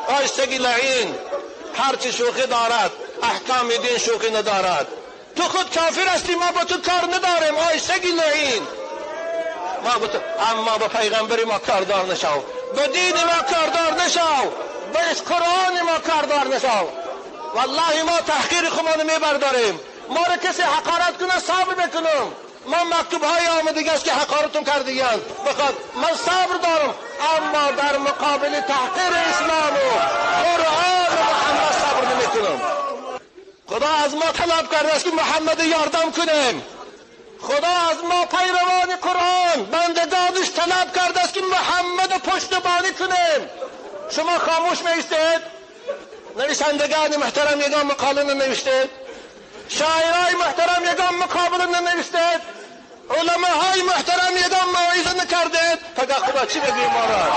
آیستگی لعین هرچی شوخی دارد احکام دین شوخی ندارد. تو خود کافر هستی، ما با تو کار نداریم. آیستگی لعین اما با پیغمبری ما کاردار نشو، به دین ما کاردار نشو، به قرآن ما کاردار نشو. والله ما تحقیر خودمان میبرداریم. ما را کسی حقارت کنه صبر بکنم. ما مکتوب های آمدگی است که حقارتون کردیان بخواد من صبر دارم، اما در مقابل تحقیر اسلام و قرآن و محمد صبر نمیکنم. خدا از ما طلب کرده است که محمد یاردم کنیم. خدا از ما پیروان قرآن بندگانش طلب کرده است که محمد پشتیبانی کنیم. شما خاموش میستید؟ نویسندگان محترم یگان مقاله ننوشتید؟ شاعرای محترم یگان مقابله ننوشتید؟ علماهای محترم یگان موعظه نکردید؟ فقط خدا چی بگیم ما را؟